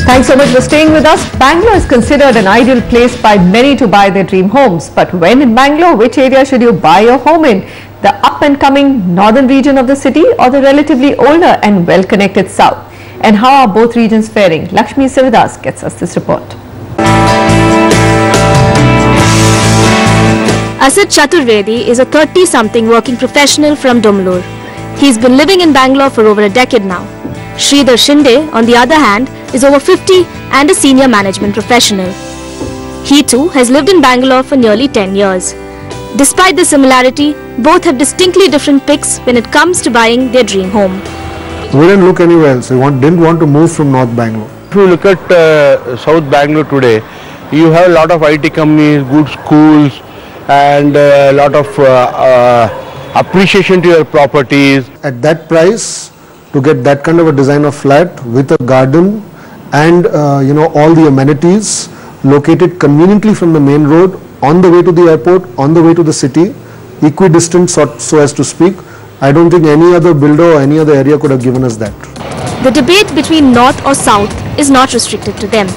Thanks so much for staying with us. Bangalore is considered an ideal place by many to buy their dream homes. But when in Bangalore, which area should you buy your home in? The up-and-coming northern region of the city or the relatively older and well-connected south? And how are both regions faring? Lakshmi Sivadas gets us this report. Asad Chaturvedi is a 30-something working professional from Domlur. He's been living in Bangalore for over a decade now. Sridhar Shinde, on the other hand, is over 50 and a senior management professional. He too has lived in Bangalore for nearly 10 years. Despite the similarity, both have distinctly different picks when it comes to buying their dream home. We didn't look anywhere else. We didn't want to move from North Bangalore. If you look at South Bangalore today, you have a lot of IT companies, good schools, and a lot of appreciation to your properties. At that price, to get that kind of a design of flat with a garden and all the amenities located conveniently from the main road, on the way to the airport, on the way to the city, equidistant so as to speak, I don't think any other builder or any other area could have given us that. The debate between north or south is not restricted to them.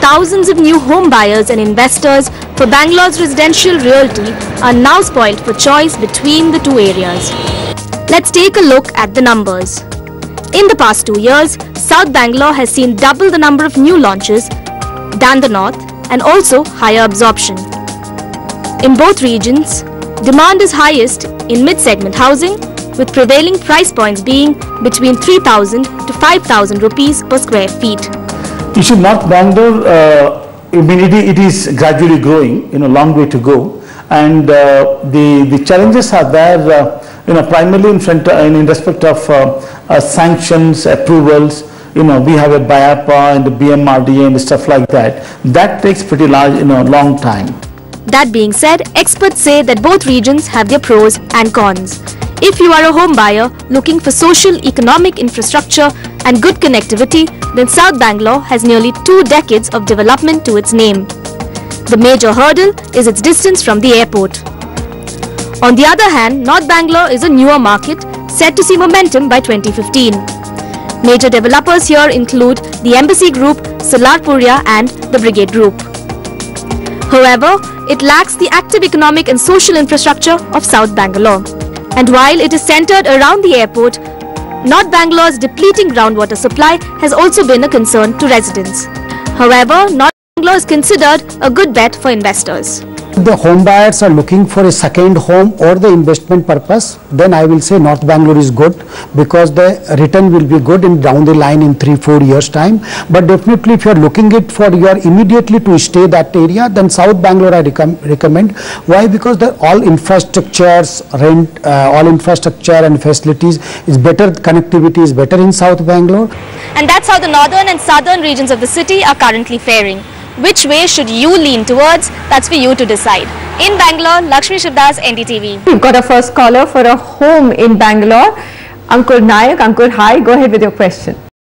Thousands of new home buyers and investors for Bangalore's residential realty are now spoiled for choice between the two areas. Let's take a look at the numbers. In the past 2 years, South Bangalore has seen double the number of new launches than the north and also higher absorption. In both regions, demand is highest in mid-segment housing, with prevailing price points being between 3,000 to 5,000 rupees per square feet. You see, North Bangalore, it is gradually growing, long way to go, and the challenges are there, primarily in respect of sanctions, approvals. We have a BIAPA and the BMRDA and stuff like that. That takes pretty long time. That being said, experts say that both regions have their pros and cons. If you are a home buyer looking for social, economic infrastructure and good connectivity, then South Bangalore has nearly 2 decades of development to its name. The major hurdle is its distance from the airport. On the other hand, North Bangalore is a newer market set to see momentum by 2015. Major developers here include the Embassy Group, Solarpuria and the Brigade Group. However, it lacks the active economic and social infrastructure of South Bangalore. And while it is centered around the airport, North Bangalore's depleting groundwater supply has also been a concern to residents. However, North Bangalore is considered a good bet for investors. The home buyers are looking for a second home or the investment purpose, then I will say North Bangalore is good, because the return will be good down the line in 3-4 years time. But definitely if you are looking it for your immediately to stay that area, then South Bangalore I recommend. Why? Because all infrastructures, all infrastructure and facilities is better, connectivity is better in South Bangalore. And that's how the northern and southern regions of the city are currently faring. Which way should you lean towards? That's for you to decide. In Bangalore, Lakshmi Sivadas, NDTV. We've got a first caller for a home in Bangalore. Ankur Nayak. Ankur, hi. Go ahead with your question.